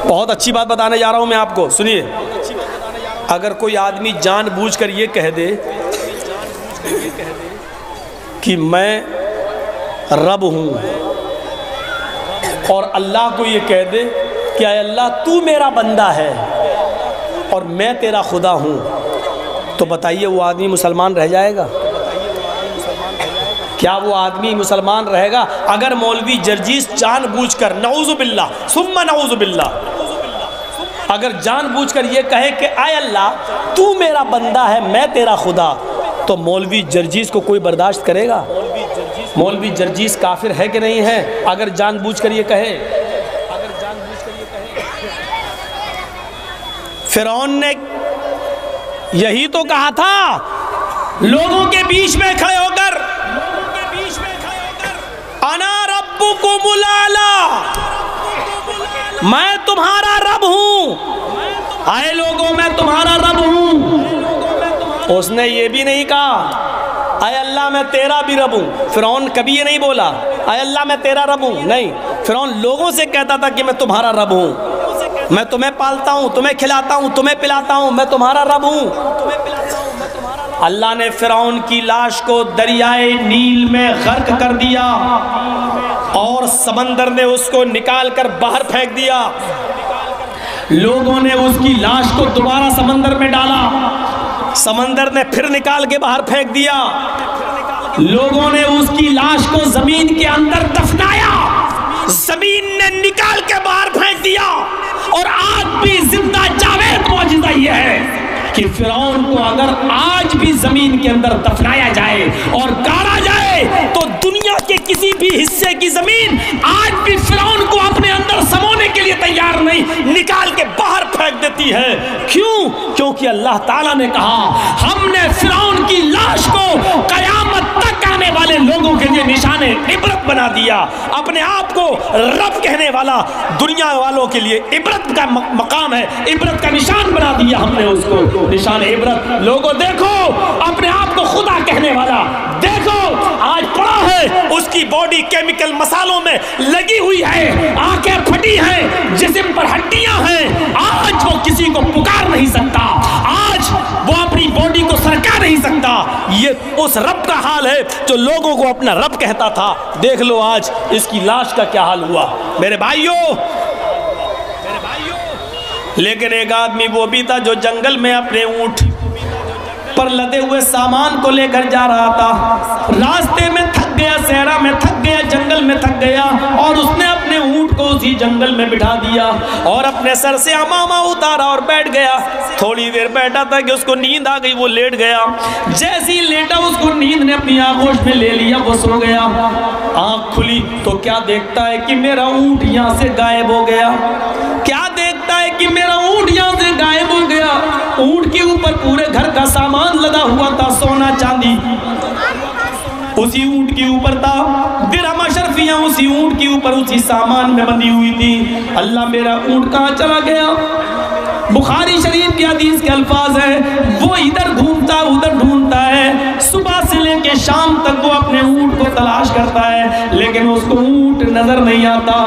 بہت اچھی بات بتانے جا رہا ہوں میں آپ کو، سنیے. اگر کوئی آدمی جان بوجھ کر یہ کہہ دے کہ میں رب ہوں اور اللہ کو یہ کہہ دے کہ اے اللہ تو میرا بندہ ہے اور میں تیرا خدا ہوں، تو بتائیے وہ آدمی مسلمان رہ جائے گا؟ کیا وہ آدمی مسلمان رہے گا؟ اگر مولوی جرجیس جان بوجھ کر، نعوذ باللہ ثم نعوذ باللہ، اگر جان بوجھ کر یہ کہے کہ اے اللہ تو میرا بندہ ہے میں تیرا خدا، تو مولوی جرجیس کو کوئی برداشت کرے گا؟ مولوی جرجیس کافر ہے کہ نہیں ہے اگر جان بوجھ کر یہ کہے؟ فرعون نے یہی تو کہا تھا لوگوں کے بیچ میں کھڑے ہو کر، انا ربکم الاعلی، میں تمہارا رب ہوں، آئے لوگوں میں تمہارا رب ہوں. اس نے یہ بھی نہیں کہا اے اللہ میں تیرا بھی رب ہوں. فرعون کبھی یہ نہیں بولا اے اللہ میں تیرا رب ہوں، نہیں. فرعون لوگوں سے کہتا تھا کہ میں تمہارا رب ہوں، میں تمہیں پالتا ہوں، تمہیں کھلاتا ہوں، تمہیں پلاتا ہوں، میں تمہارا رب ہوں. اللہ نے فرعون کی لاش کو دریائے نیل میں غرق کر دیا اور سمندر نے اس کو نکال کر باہر پھینک دیا. لوگوں نے اس کی لاش کو دوبارہ سمندر میں ڈالا، سمندر نے پھر نکال کے باہر پھینک دیا. لوگوں نے اس کی لاش کو زمین کے اندر دفنایا، زمین نے نکال کے باہر پھینک دیا. اور آج بھی زندہ جاوید معجزہ یہ ہے کہ فرعون کو اگر آج بھی زمین کے اندر دفنایا جائے اور گاڑا جائے تو دنیا کے کسی بھی حصے کی زمین آج بھی فرعون کو اپنے اندر سمونے کے لیے تیار نہیں، نکال کے باہر پھینک دیتی ہے. کیوں؟ کیونکہ اللہ تعالیٰ نے کہا ہم نے فرعون کی لاش کو قیامت تک آنے والے لوگوں کے لیے نشان عبرت بنا دیا. اپنے آپ کو رب کہنے والا دنیا والوں کے لیے عبرت کا مقام ہے، عبرت کا نشان بنا دیا ہم نے اس کو، نشان عبرت. لوگوں دیکھو اپنے آپ کو خدا کہنے والا، دیکھو آج پڑا ہے اس کی باڈی کیمیکل مسالوں میں لگی ہوئی ہے، آنکھیں پھٹی ہیں، جسم پر ہڈیاں ہیں، آج وہ کسی کو پکار نہیں سکتا، آج وہ اپنی باڈی کو سرکا نہیں سکتا. یہ اس رب کا حال ہے جو لوگوں کو اپنا رب کہتا تھا. دیکھ لو آج اس کی لاش کا کیا حال ہوا میرے بھائیوں. لیکن ایک آدمی وہ بھی تھا جو جنگل میں اپنے اونٹ پر لدے ہوئے سامان کو لے کر جا رہا تھا. راستے میں تھک گیا، صحرا میں تھک گیا، جنگل میں تھک گیا، اور اس نے اپنے اونٹ کو اسی جنگل میں بٹھا دیا اور اپنے سر سے عمامہ اتارا اور بیٹھ گیا. تھوڑی دیر بیٹھا تھا کہ اس کو نیند آ گئی، وہ لیٹ گیا. جیسے ہی لیٹا اس کو نیند نے اپنی آغوش میں لے لیا، وہ سو گیا. آنکھ کھلی تو کیا دیکھتا ہے کہ میرا اونٹ یہاں سے غائب ہو گیا. کیا دیکھتا ہے کہ میرا اونٹ یہاں سے غائب ہو گیا. اونٹ کے اوپر پورے گھر کا سامان لدا ہوا تھا، سونا چاندی اسی اونٹ کے اوپر تھا، درہم اشرفیاں اسی اونٹ کے اوپر اسی سامان میں بندھی ہوئی تھی. اللہ میرا اونٹ کہاں چلا گیا؟ بخاری شریف کی حدیث کے الفاظ ہیں وہ ادھر ڈھونڈتا ادھر ڈھونڈتا ہے، صبح سے لے کے شام تک وہ اپنے اونٹ کو تلاش کرتا ہے لیکن اس کو اونٹ نظر نہیں آتا.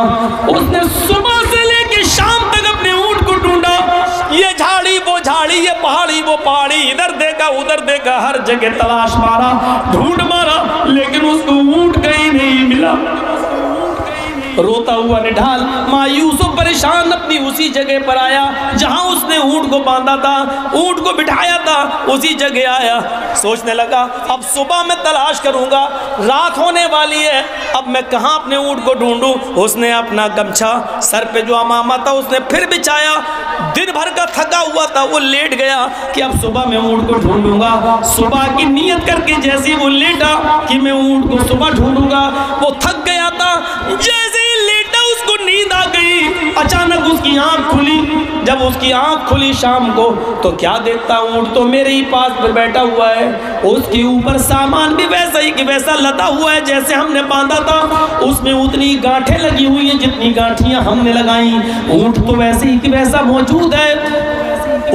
اس نے صبح سے لے کے شام تک اپنے اونٹ کو ڈھونڈا، یہ جھاڑی وہ جھاڑی، یہ پہاڑی وہ پہاڑی، ادھر دیکھا ادھر دیکھا، ہر جگہ تلاش مارا، ڈھونڈ مارا، لیکن اس کو اونٹ کہیں نہیں ملا. روتا ہوا نڈھال مایوس و پریشان اپنی اسی جگہ پر آیا جہاں اس نے اونٹ کو باندھا تھا، اونٹ کو بٹھایا تھا، اسی جگہ آیا. سوچنے لگا اب صبح میں تلاش کروں گا، رات ہونے والی ہے، اب میں کہاں اپنے اونٹ کو ڈھونڈوں. اس نے اپنا گمچھا سر پہ جو عمامہ تھا اس نے پھر بچھایا، دن بھر کا تھکا ہوا تھا، وہ لیٹ گیا کہ اب صبح میں اونٹ کو ڈھونڈوں گا. صبح کی نیت کر کے جیسے وہ لیٹا کہ میں اونٹ کو صبح ڈھونڈوں گا، وہ تھک گیا تھا. جیسے لیٹا اس کو نیند آ گئی، اچانک اس کی آنکھ کھلی. جب اس کی آنکھ کھلی شام کو تو کیا دیکھتا، اونٹ تو میرے ہی پاس پر بیٹھا ہوا ہے، اس کے اوپر سامان بھی ویسا ہی کہ ویسا لدا ہوا ہے جیسے ہم نے باندھا تھا. اس میں اتنی گانٹھیں لگی ہوئی ہیں جتنی گانٹھیاں ہم نے لگائیں، اونٹ تو ویسے ہی کہ ویسا موجود ہے.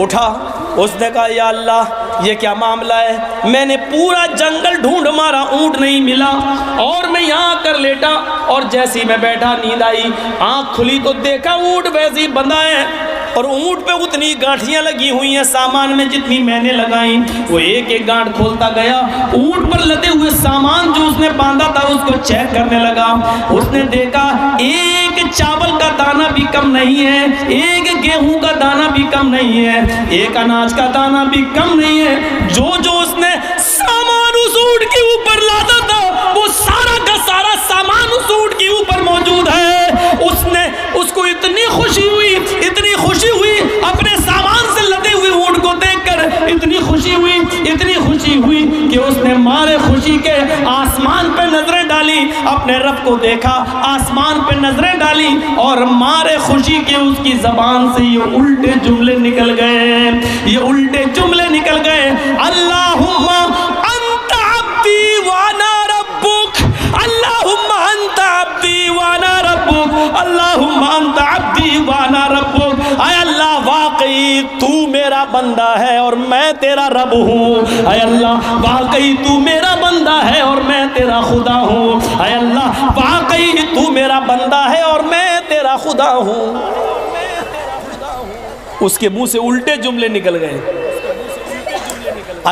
اٹھا، اس نے کہا یا اللہ یہ کیا معاملہ ہے؟ میں نے پورا جنگل ڈھونڈ مارا، اونٹ نہیں ملا، اور میں یہاں آ کر لیٹا، اور جیسے ہی میں بیٹھا نیند آئی، آنکھ کھلی تو دیکھا اونٹ ویسے ہی بندھا ہے، اور اونٹ پہ اتنی گانٹھیاں لگی ہوئی ہیں سامان میں جتنی میں نے لگائیں۔ وہ ایک ایک گانٹھ کھولتا گیا، اونٹ پر لدے ہوئے سامان جو اس نے باندھا تھا اس کو چیک کرنے لگا۔ اس نے دیکھا ایک چاول کا دانہ بھی کم نہیں ہے، ایک گیہوں کا دانہ بھی کم نہیں ہے، ایک اناج کا دانہ بھی کم نہیں ہے۔ جو اس نے سامان اس اونٹ کے اوپر لادا تھا وہ سارا کا سارا سامان اس اونٹ کے اوپر موجود ہے۔ اس کو اتنی خوشی ہوئی، اتنی خوشی ہوئی اپنے سامان سے لدے ہوئے اونٹ کو دیکھ کر، اتنی خوشی ہوئی کہ اس نے مارے خوشی کے آسمان پہ نظریں ڈالی، اپنے رب کو دیکھا، آسمان پہ نظریں ڈالی، اور مارے خوشی کے اس کی زبان سے یہ الٹے جملے نکل گئے، اللہم انت عبدی وانا ربک، اللہم انت عبدی وانا ربک، اللہم انت عبدی وانا ربک۔ اے اللہ واقعی تو میرا بندہ ہے اور میں تیرا رب ہوں، اے اللہ واقعی تو میرا بندہ ہے اور میں تیرا خدا ہوں، اے اللہ واقعی تو میرا بندہ ہے اور میں تیرا خدا ہوں۔ اس کے منہ سے الٹے جملے نکل گئے۔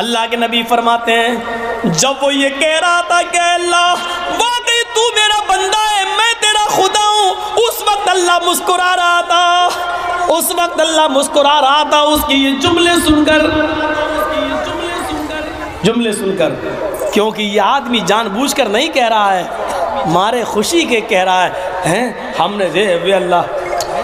اللہ کے نبی فرماتے ہیں جب وہ یہ کہہ رہا تھا کہ اللہ واقعی تو میرا بندہ ہے میں تیرا خدا ہوں، اس وقت اللہ مسکرا رہا تھا، اس کی یہ جملے سن کر، کیونکہ یہ آدمی جان بوجھ کر نہیں کہہ رہا ہے، مارے خوشی کے کہہ رہا ہے، ہم نے وے اللہ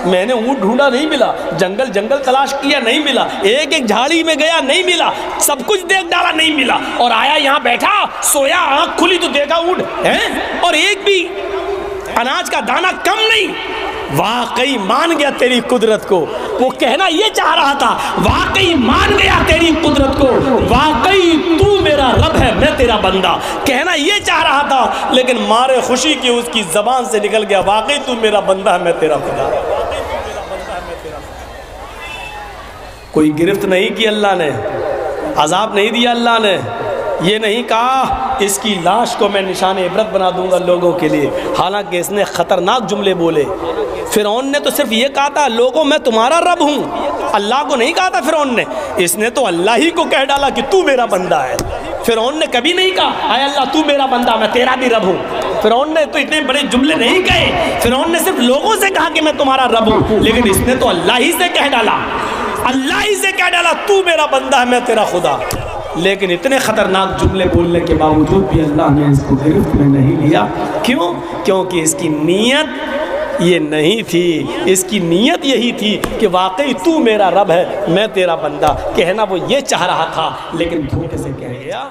میں نے اونٹ ڈھونڈا نہیں ملا، جنگل تلاش کیا نہیں ملا، ایک جھاڑی میں گیا نہیں ملا، سب کچھ دیکھ ڈالا نہیں ملا، اور آیا یہاں بیٹھا سویا، آنکھ کھلی تو دیکھا اونٹ ہے اور ایک بھی اناج کا دانہ کم نہیں۔ واقعی مان گیا تیری قدرت کو، وہ کہنا یہ چاہ رہا تھا، واقعی مان گیا تیری قدرت کو، واقعی تو میرا رب ہے میں تیرا بندہ، کہنا یہ چاہ رہا تھا، لیکن مارے خوشی کی اس کی زبان سے نکل گیا واقعی تو میرا بندہ ہے میں تیرا خدا۔ کوئی گرفت نہیں کی اللہ نے، عذاب نہیں دیا اللہ نے، یہ نہیں کہا اس کی لاش کو میں نشان عبرت بنا دوں گا لوگوں کے لیے، حالانکہ اس نے خطرناک جملے بولے۔ فرعون نے تو صرف یہ کہا تھا لوگوں میں تمہارا رب ہوں، اللہ کو نہیں کہا تھا فرعون نے، اس نے تو اللہ ہی کو کہہ ڈالا کہ تو میرا بندہ ہے۔ فرعون نے کبھی نہیں کہا اے اللہ تو میرا بندہ میں تیرا بھی رب ہوں، فرعون نے تو اتنے بڑے جملے نہیں کہے، فرعون نے صرف لوگوں سے کہا کہ میں تمہارا رب ہوں، لیکن اس نے تو اللہ ہی سے کہہ ڈالا تو میرا بندہ ہے میں تیرا خدا۔ لیکن اتنے خطرناک جملے بولنے کے باوجود بھی اللہ نے اس کو گرفت میں نہیں لیا، کیوں؟ کیونکہ اس کی نیت یہ نہیں تھی، اس کی نیت یہی تھی کہ واقعی تو میرا رب ہے میں تیرا بندہ، کہنا وہ یہ چاہ رہا تھا لیکن دھوکے سے کہہ گیا